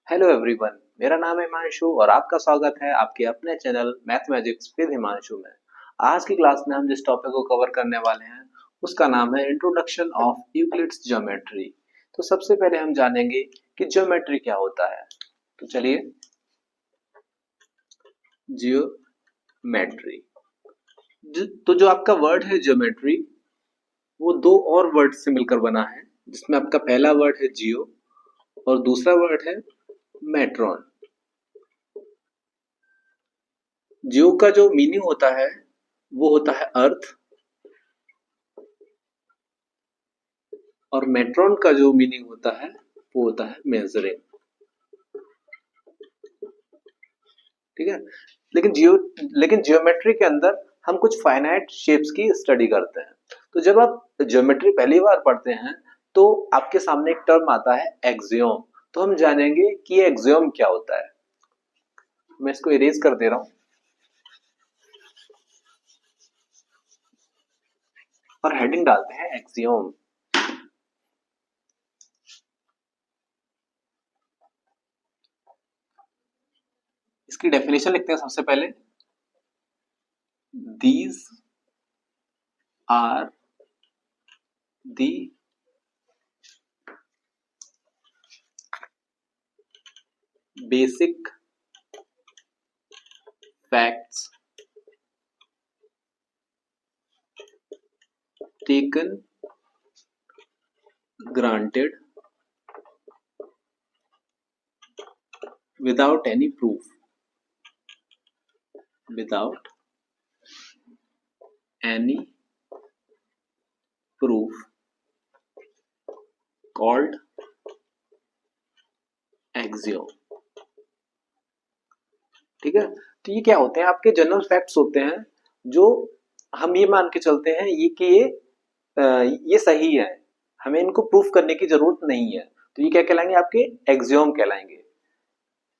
Hello everyone, मेरा नाम है हिमांशु और आपका स्वागत है आपके अपने channel math magics with Himanshu में। आज की क्लास में हम जिस टॉपिक को कवर करने वाले हैं उसका नाम है इंट्रोडक्शन ऑफ यूक्लिड्स ज्योमेट्री। तो सबसे पहले हम जानेंगे कि ज्योमेट्री क्या होता है। तो चलिए, जियोमेट्री तो जो आपका वर्ड है ज्योमेट्री, वो दो और वर्ड से मिलकर बना है, जिसमें आपका पहला वर्ड है जियो और दूसरा वर्ड है मेट्रॉन। जियो का जो मीनिंग होता है वो होता है अर्थ, और मेट्रॉन का जो मीनिंग होता है वो होता है मेजरिंग। ठीक है। लेकिन जियोमेट्री के अंदर हम कुछ फाइनाइट शेप्स की स्टडी करते हैं। तो जब आप ज्योमेट्री पहली बार पढ़ते हैं तो आपके सामने एक टर्म आता है एक्सियोम। तो हम जानेंगे कि ये एक्सियोम क्या होता है। मैं इसको इरेज कर दे रहा हूं और हेडिंग डालते हैं एक्सियोम। इसकी डेफिनेशन लिखते हैं सबसे पहले। These are the basic facts taken granted without any proof, without any proof, called axiom। ठीक है। तो ये क्या होते हैं, आपके जनरल फैक्ट्स होते हैं जो हम ये मान के चलते हैं ये सही है, हमें इनको प्रूफ करने की जरूरत नहीं है। तो ये क्या कहलाएंगे, आपके एक्सियोम कहलाएंगे।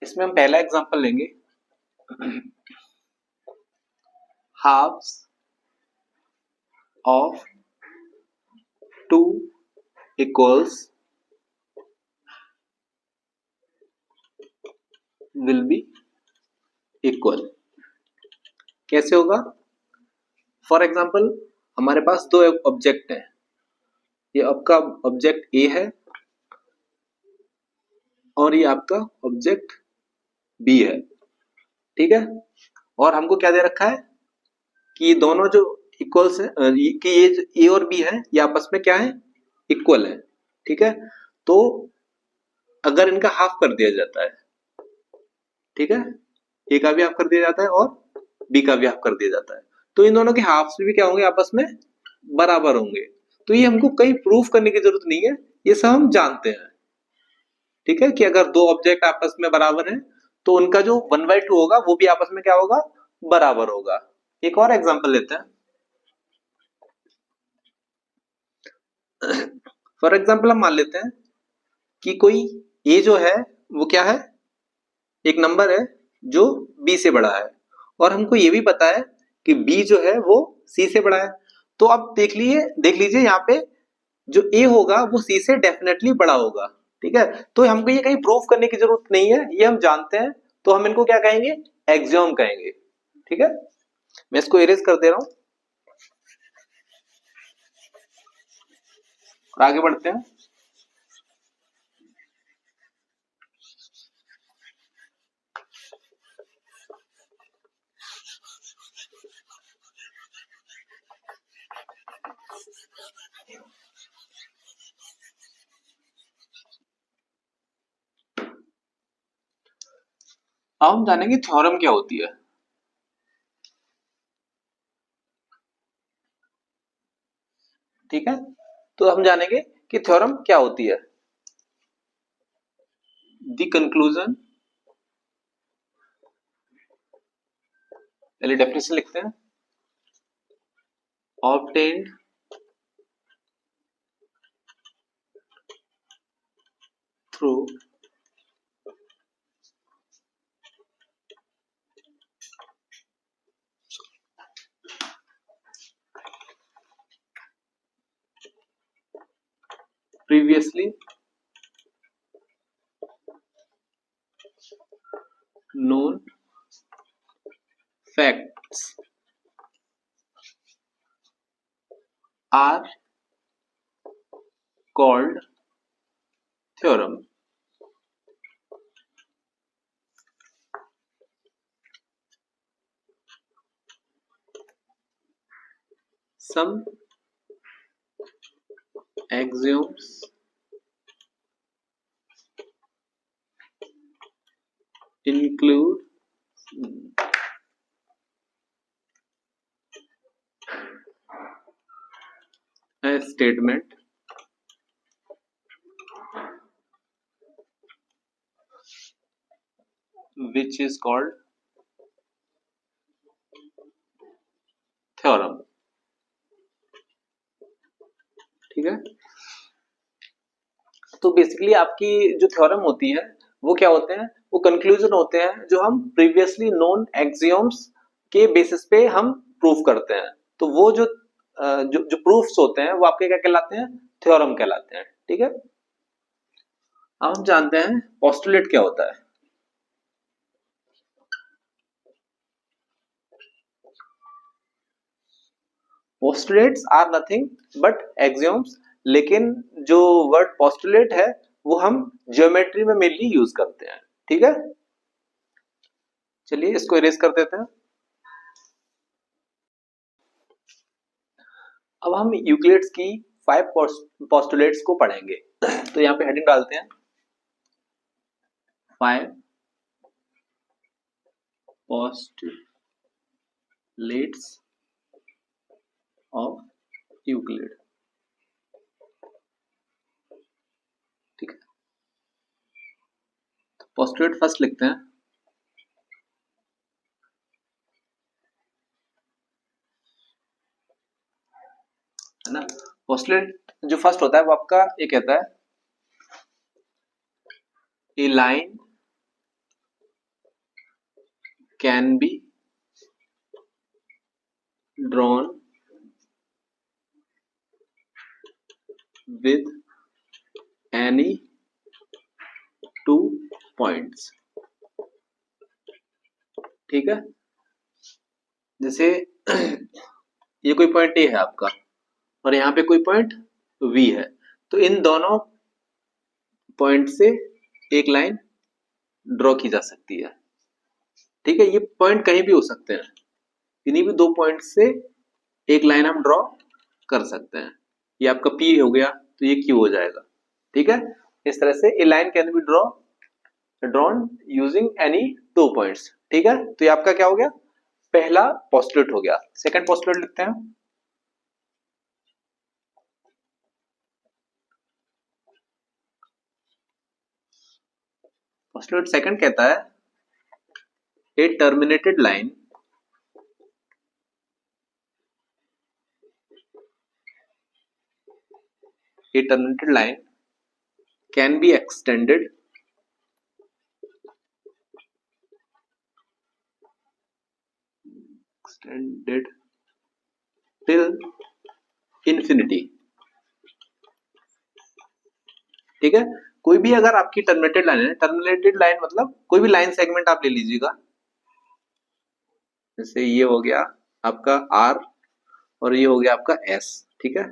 इसमें हम पहला एग्जांपल लेंगे। halves of 2 equals will be equal। कैसे होगा? फॉर एग्जाम्पल, हमारे पास दो ऑब्जेक्ट हैं। ये आपका ऑब्जेक्ट ए है और ये आपका ऑब्जेक्ट बी है। ठीक है। और हमको क्या दे रखा है कि ये दोनों जो इक्वल्स है, कि ये ए और बी है, ये आपस में क्या है, इक्वल है। ठीक है। तो अगर इनका हाफ कर दिया जाता है, ठीक है, ए का भी हाफ कर दिया जाता है और बी का भी हाफ कर दिया जाता है, तो इन दोनों के हाफ भी क्या होंगे, आपस में बराबर होंगे। तो ये हमको कहीं प्रूफ करने की जरूरत नहीं है, ये सब हम जानते हैं। ठीक है, कि अगर दो ऑब्जेक्ट आपस में बराबर हैं तो उनका जो 1/2 होगा वो भी आपस में क्या होगा, बराबर होगा। एक और एग्जांपल लेते हैं। फॉर एग्जांपल हम मान लेते हैं कि कोई ए जो है वो क्या है, एक नंबर है जो बी से बड़ा है, और हमको ये भी पता है कि बी जो है वो सी से बड़ा है। तो अब देख लीजिए यहाँ पे जो ए होगा वो सी से डेफिनेटली बड़ा होगा। ठीक है। तो हमको ये कहीं प्रूफ करने की जरूरत नहीं है, ये हम जानते हैं। तो हम इनको क्या कहेंगे, एक्सियोम कहेंगे। ठीक है। मैं इसको इरेज कर दे रहा हूं और आगे बढ़ते हैं। अब हम जानेंगे थ्योरम क्या होती है। ठीक है। तो हम जानेंगे कि थ्योरम क्या होती है। द कंक्लूजन, पहले डेफिनेशन लिखते हैं। Obtained through previously known facts are called theorem. Some axioms include a statement which is called theorem. ठीक है, तो बेसिकली आपकी जो थ्योरम होती है वो क्या होते हैं, वो कंक्लूजन होते हैं जो हम प्रीवियसली नोन एक्सियोम्स के बेसिस पे हम प्रूफ करते हैं। तो वो जो जो प्रूफ्स होते हैं वो आपके क्या कहलाते हैं, थ्योरम कहलाते हैं। ठीक है, अब हम जानते हैं पोस्टुलेट क्या होता है। पोस्टुलेट्स आर नथिंग बट एक्सियोम्स, लेकिन जो वर्ड पोस्टुलेट है वो हम ज्योमेट्री में मेनली यूज करते हैं। ठीक है, चलिए इसको इरेज कर देते हैं। अब हम यूक्लिड्स की 5 पोस्टुलेट्स को पढ़ेंगे। तो यहाँ पे हेडिंग डालते हैं 5 पोस्टुलेट्स ऑफ यूक्लिड। ठीक है, तो पोस्टुलेट फर्स्ट लिखते हैं। है ना, पोस्टुलेट जो फर्स्ट होता है वो आपका ये कहता है a line can be drawn with any 2 points। ठीक है, जैसे ये कोई पॉइंट ए है आपका और यहाँ पे कोई पॉइंट वी है, तो इन दोनों पॉइंट से एक लाइन ड्रॉ की जा सकती है। ठीक है, ये पॉइंट कहीं भी हो सकते हैं, किन्हीं भी 2 पॉइंट से एक लाइन हम ड्रॉ कर सकते हैं। ये आपका P हो गया तो ये Q हो जाएगा। ठीक है, इस तरह से a line can be drawn using any 2 points. ठीक है, तो ये आपका क्या हो गया, पहला पोस्टुलेट हो गया। सेकंड पोस्टुलेट लिखते हैं। पोस्टुलेट सेकंड कहता है a terminated line can be extended till infinity। ठीक है, कोई भी अगर आपकी टर्मिनेटेड लाइन है, टर्मिनेटेड लाइन मतलब कोई भी लाइन सेगमेंट आप ले लीजिएगा, जैसे ये हो गया आपका R और ये हो गया आपका S। ठीक है,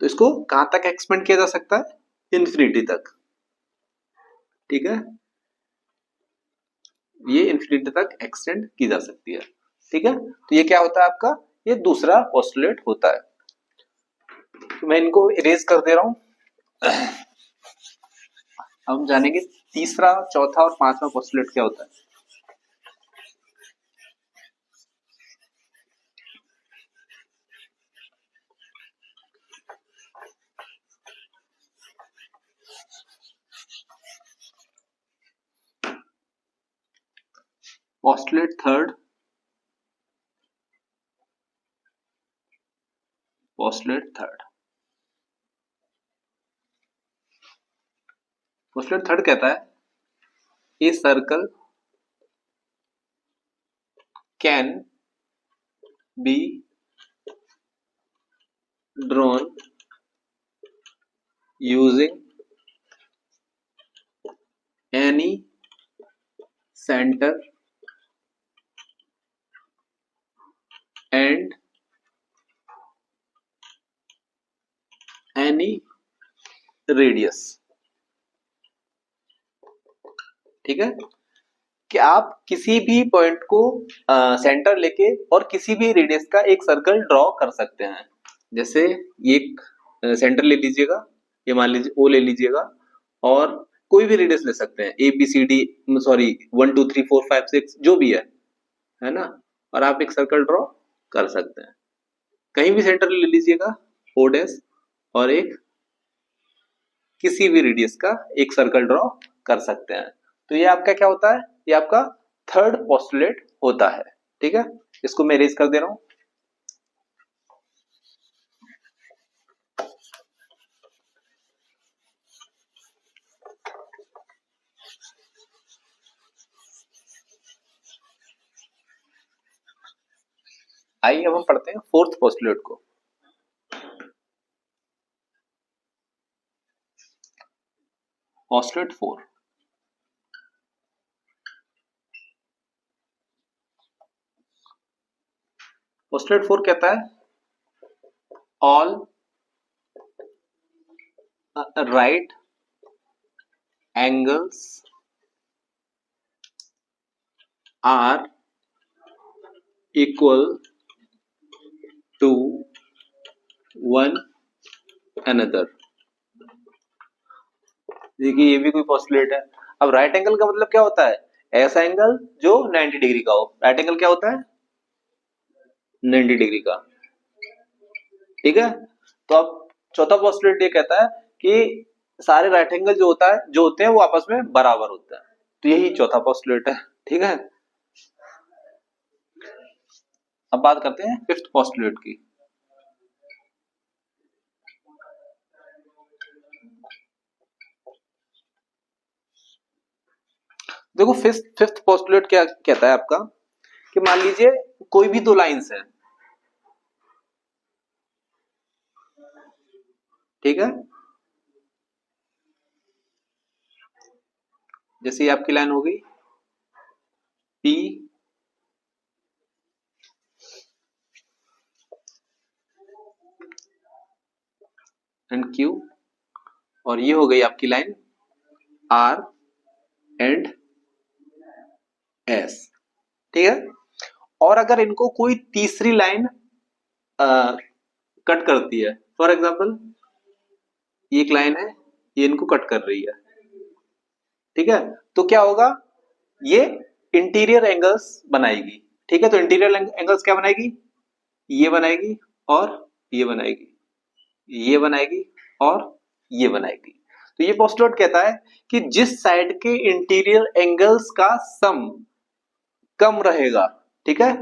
तो इसको कहां तक एक्सपेंड किया जा सकता है, इन्फिनिटी तक। ठीक है, ये इन्फिनिटी तक एक्सटेंड की जा सकती है। ठीक है, तो ये क्या होता है आपका, ये दूसरा पोस्टुलेट होता है। तो मैं इनको इरेज कर दे रहा हूं। अब हम जानेंगे तीसरा, चौथा और पांचवा पोस्टुलेट क्या होता है। पोस्टुलेट थर्ड, पोस्टुलेट थर्ड कहता है a circle can be drawn using any centre and any radius. ठीक है, कि आप किसी भी पॉइंट को सेंटर लेके और किसी भी रेडियस का एक सर्कल ड्रॉ कर सकते हैं। जैसे ये एक सेंटर ले लीजिएगा, ये मान लीजिए ओ ले लीजिएगा, और कोई भी रेडियस ले सकते हैं, A B C D, sorry 1 2 3 4 5 6 जो भी है ना, और आप एक सर्कल ड्रॉ कर सकते हैं। कहीं भी सेंटर ले लीजिएगा ओ डैश, और एक किसी भी रेडियस का एक सर्कल ड्रॉ कर सकते हैं। तो ये आपका क्या होता है, ये आपका थर्ड पोस्टुलेट होता है। ठीक है, इसको मैं इरेज कर दे रहा हूं। आइए अब हम पढ़ते हैं फोर्थ पोस्टुलेट को। पोस्टुलेट 4, पोस्टुलेट 4 कहता है all right angles are equal to one another. देखिए ये भी कोई पोस्टुलेट है। अब राइट एंगल का मतलब क्या होता है, ऐसा एंगल जो 90 डिग्री का हो। राइट एंगल क्या होता है, 90 डिग्री का। ठीक है, तो अब चौथा पोस्टुलेट ये कहता है कि सारे राइट एंगल जो होते हैं वो आपस में बराबर होते हैं। तो यही चौथा पोस्टुलेट है। ठीक है, अब बात करते हैं फिफ्थ पोस्टुलेट की। देखो फिफ्थ पोस्टुलेट क्या कहता है आपका, कि मान लीजिए कोई भी दो लाइंस है। ठीक है, जैसे ये आपकी लाइन हो गई पी एंड क्यू, और ये हो गई आपकी लाइन आर एंड एस। ठीक है, और अगर इनको कोई तीसरी लाइन कट करती है, फॉर एग्जाम्पल ये एक लाइन है, ये इनको कट कर रही है। ठीक है, तो क्या होगा, ये इंटीरियर एंगल्स बनाएगी। ठीक है, तो इंटीरियर एंगल्स क्या बनाएगी, ये बनाएगी और ये बनाएगी, ये बनाएगी और ये बनाएगी। तो ये पोस्टुलेट कहता है कि जिस साइड के इंटीरियर एंगल्स का सम कम रहेगा, ठीक है,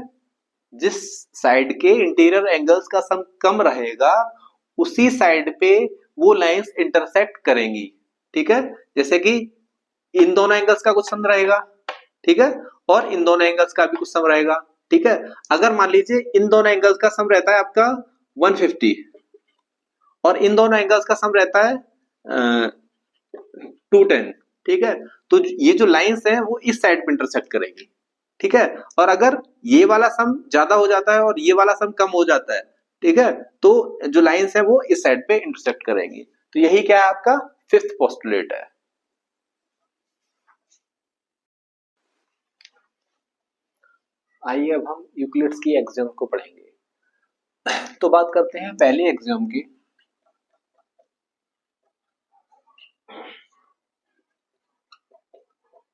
जिस साइड के इंटीरियर एंगल्स का सम कम रहेगा उसी साइड पे वो लाइंस इंटरसेक्ट करेंगी। ठीक है, जैसे कि इन दोनों एंगल्स का कुछ सम रहेगा, ठीक है, और इन दोनों एंगल्स का भी कुछ सम रहेगा। ठीक है, अगर मान लीजिए इन दोनों एंगल्स का सम रहता है आपका 150 और इन दोनों एंगल्स का सम रहता है 210। ठीक है, तो ये जो लाइंस है वो इस साइड पे इंटरसेक्ट करेंगी। ठीक है, और अगर ये वाला सम ज्यादा हो जाता है और ये वाला सम कम हो जाता है, ठीक है, तो जो लाइंस है वो इस साइड पे इंटरसेक्ट करेंगी। तो यही क्या है आपका फिफ्थ पोस्टुलेट है। आइए अब हम यूक्लिड्स की एक्सियम को पढ़ेंगे। तो बात करते हैं पहले एक्सियम की।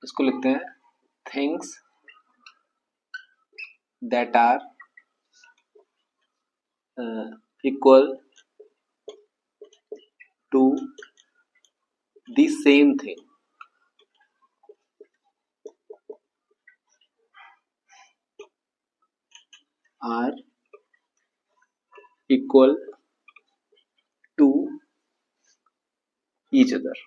इसको लिखते हैं things that are equal to the same thing are equal to each other.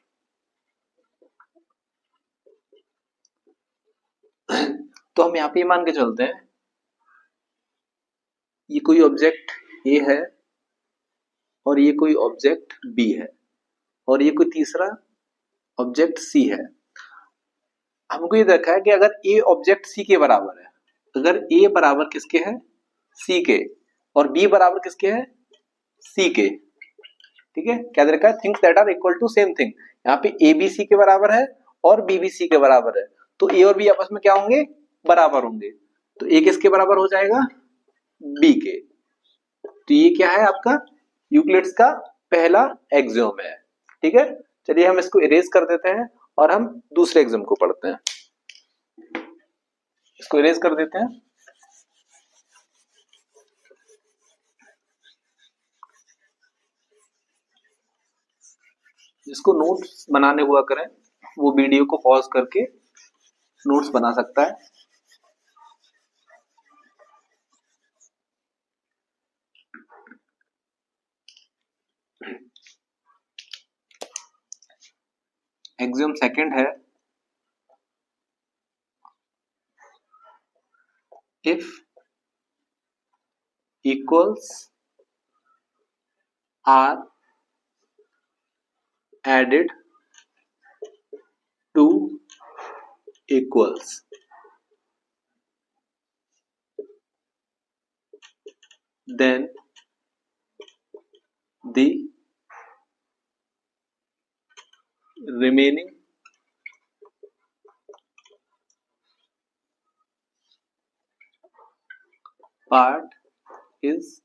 तो हम यहाँ पे मान के चलते हैं ये कोई ऑब्जेक्ट ए है और ये कोई ऑब्जेक्ट बी है और ये कोई तीसरा ऑब्जेक्ट सी है। हमको ये देखा है कि अगर ए ऑब्जेक्ट सी के बराबर है, अगर ए बराबर किसके है, सी के, और बी बराबर किसके है, सी के, ठीक है, क्या दे रखा है, things that are equal to same thing. यहाँ पे ए बी सी के बराबर है और बी बी सी के बराबर है, तो ए और बी आपस में क्या होंगे, बराबर होंगे। तो ए किसके बराबर हो जाएगा, बी के। तो ये क्या है आपका यूक्लिड्स का पहला एक्सियोम है। ठीक है, चलिए हम इसको इरेज कर देते हैं और हम दूसरे एक्सियोम को पढ़ते हैं। इसको इरेज कर देते हैं। जिसको नोट्स बनाने हुआ करें वो वीडियो को पॉज करके नोट्स बना सकता है। एक्सियोम सेकंड है, if equals are added to equals, then the remaining part is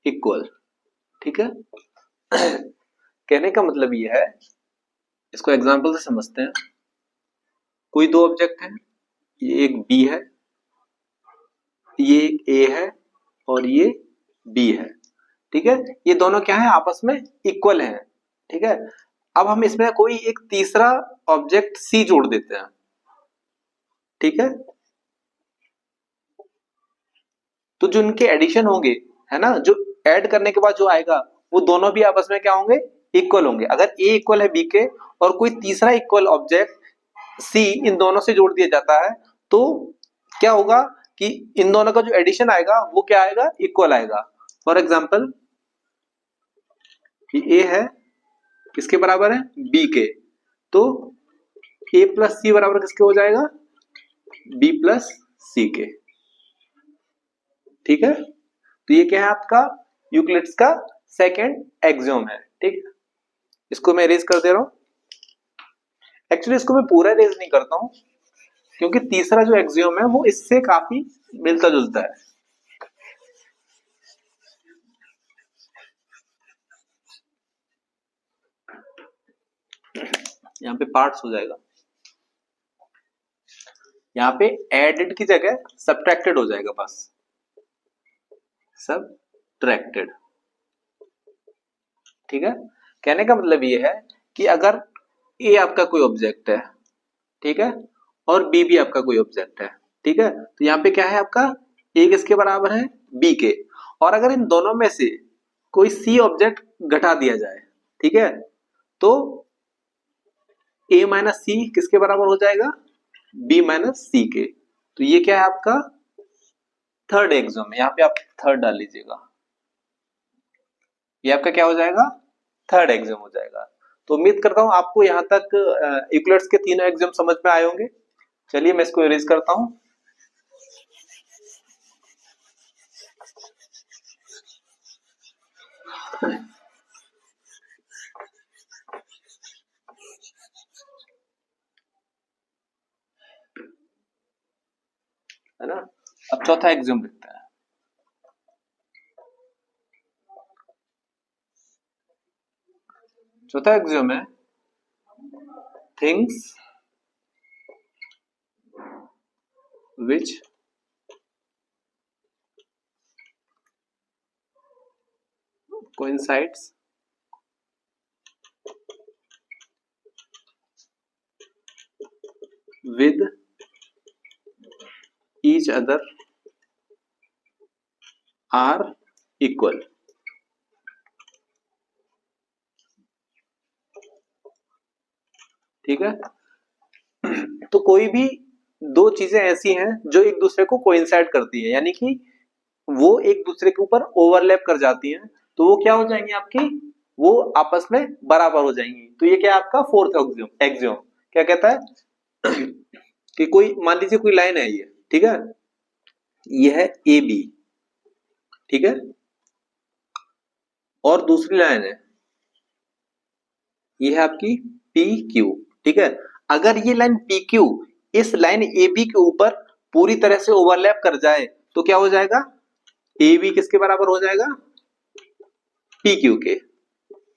equal। ठीक है, कहने का मतलब ये है, इसको एग्जांपल से समझते हैं। कोई दो ऑब्जेक्ट हैं, ये एक बी है, ये एक ए है और ये बी है। ठीक है, ये दोनों क्या है, आपस में इक्वल हैं। ठीक है, अब हम इसमें कोई एक तीसरा ऑब्जेक्ट सी जोड़ देते हैं। ठीक है, तो जो इनके एडिशन होंगे, है ना, जो ऐड करने के बाद जो आएगा वो दोनों भी आपस में क्या होंगे, इक्वल होंगे। अगर ए इक्वल है बी के और कोई तीसरा इक्वल ऑब्जेक्ट सी इन दोनों से जोड़ दिया जाता है, तो क्या होगा कि इन दोनों का जो एडिशन आएगा वो क्या आएगा, इक्वल आएगा। फॉर एग्जाम्पल ए है किसके बराबर है, बी के, तो ए प्लस सी बराबर किसके हो जाएगा, बी प्लस सी के। ठीक है, तो ये क्या है आपका यूक्लिड्स का सेकंड एक्सियोम है। ठीक, इसको मैं इरेज कर दे रहा हूं। एक्चुअली इसको मैं पूरा इरेज नहीं करता हूं क्योंकि तीसरा जो एक्सियोम है वो इससे काफी मिलता जुलता है। यहाँ पे पार्ट्स हो जाएगा, यहाँ पे एडेड की जगह सब्ट्रैक्टेड हो जाएगा, बस सब्ट्रैक्टेड। ठीक है, कहने का मतलब ये है कि अगर ए आपका कोई ऑब्जेक्ट है, ठीक है, और बी भी आपका कोई ऑब्जेक्ट है, ठीक है, तो यहाँ पे क्या है आपका ए किसके बराबर है, बी के, और अगर इन दोनों में से कोई सी ऑब्जेक्ट घटा दिया जाए, ठीक है, तो ए माइनस सी किसके बराबर हो जाएगा, बी माइनस सी के। तो ये क्या है आपका थर्ड एक्सियोम है, यहाँ पे आप थर्ड डाल लीजिएगा, ये आपका क्या हो जाएगा, थर्ड एक्सियोम हो जाएगा। तो उम्मीद करता हूं आपको यहां तक यूक्लिड्स के तीनों एक्सियोम समझ में आए होंगे। चलिए मैं इसको इरेज करता हूं। है ना, अब चौथा एक्सियोम लिखते हैं। चौथा एक्सियोम है things which coincides with each other are equal। ठीक है, तो कोई भी दो चीजें ऐसी हैं जो एक दूसरे को कोइंसाइड करती है, यानी कि वो एक दूसरे के ऊपर ओवरलैप कर जाती हैं, तो वो क्या हो जाएंगी आपकी, वो आपस में बराबर हो जाएंगी। तो ये क्या है आपका फोर्थ एक्सियोम। क्या कहता है कि कोई मान लीजिए कोई लाइन है ये, ठीक है, ये है ए बी, ठीक है, और दूसरी लाइन है ये है आपकी पी क्यू, ठीक है। अगर ये लाइन पी क्यू इस लाइन ए बी के ऊपर पूरी तरह से ओवरलैप कर जाए तो क्या हो जाएगा, ए बी किसके बराबर हो जाएगा, पी क्यू के,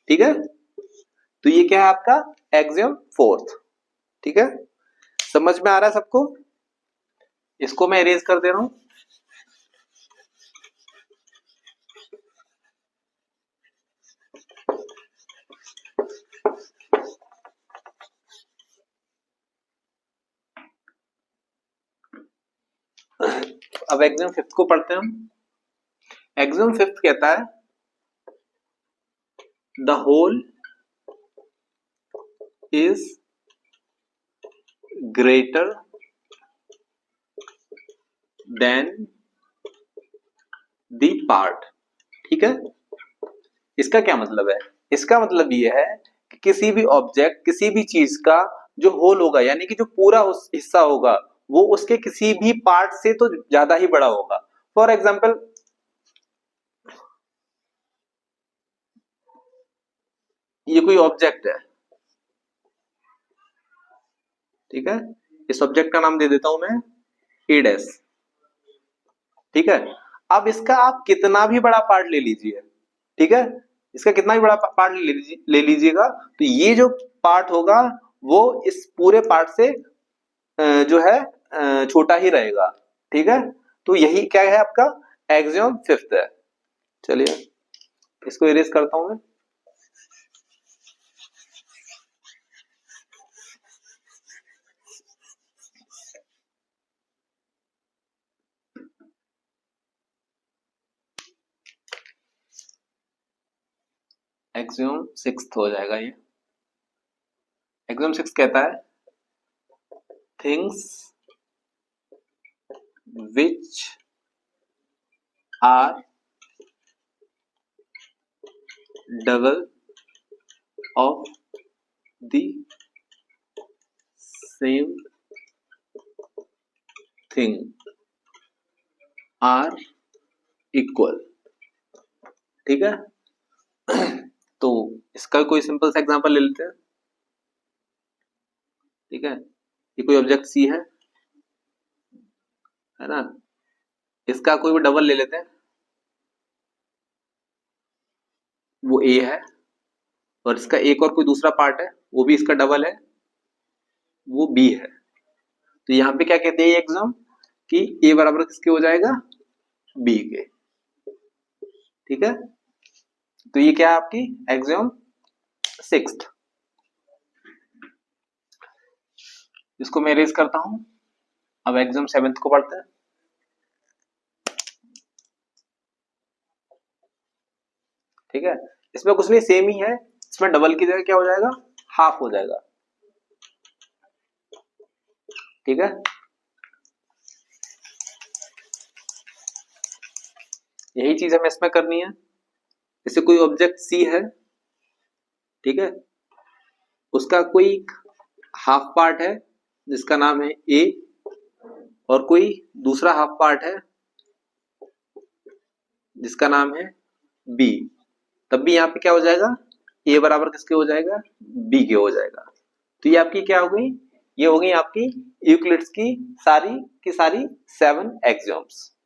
ठीक है। तो ये क्या है आपका एक्सियम फोर्थ, ठीक है। समझ में आ रहा है सबको? इसको मैं इरेज कर दे रहा हूं। अब एक्सियम फिफ्थ को पढ़ते हैं हम। एक्सियम फिफ्थ कहता है the whole is greater than the part, ठीक है। इसका क्या मतलब है, इसका मतलब ये है कि किसी भी ऑब्जेक्ट, किसी भी चीज का जो होल होगा यानी कि जो पूरा उस हिस्सा होगा वो उसके किसी भी पार्ट से तो ज्यादा ही बड़ा होगा। फॉर एग्जाम्पल ये कोई ऑब्जेक्ट है, ठीक है, इस ऑब्जेक्ट का नाम दे देता हूं मैं ए डैश, ठीक है। अब इसका आप कितना भी बड़ा पार्ट ले लीजिए, ठीक है, इसका कितना भी बड़ा पार्ट ले लीजिएगा तो ये जो पार्ट होगा वो इस पूरे पार्ट से जो है छोटा ही रहेगा, ठीक है। तो यही क्या है आपका एक्सियम फिफ्थ है। चलिए इसको इरेज करता हूं मैं। एक्सियम सिक्स्थ हो जाएगा ये। एक्सियम सिक्स कहता है things which are double of the same thing are equal, ठीक है। तो इसका कोई सिंपल सा एग्जांपल ले लेते हैं, ठीक है। ये कोई ऑब्जेक्ट सी है ना, इसका कोई भी डबल ले लेते हैं, वो ए है, और इसका एक और कोई दूसरा पार्ट है वो भी इसका डबल है, वो बी है। तो यहाँ पे क्या कहते हैं एग्जाम कि ए बराबर किसके हो जाएगा, बी के, ठीक है। तो ये क्या है आपकी एक्सियम सिक्स्थ। इसको मैं इरेज करता हूं। अब एक्सियम सेवेंथ को पढ़ते हैं, ठीक है। इसमें कुछ नहीं, सेम ही है, इसमें डबल की जगह क्या हो जाएगा, हाफ हो जाएगा, ठीक है। यही चीज हमें इसमें करनी है। जैसे कोई ऑब्जेक्ट सी है, ठीक है, उसका कोई हाफ पार्ट है जिसका नाम है ए, और कोई दूसरा हाफ पार्ट है जिसका नाम है बी, तब भी यहाँ पे क्या हो जाएगा, ए बराबर किसके हो जाएगा, बी के हो जाएगा। तो ये आपकी क्या हो गई, ये हो गई आपकी यूक्लिड्स की सारी 7 एक्सियोम्स।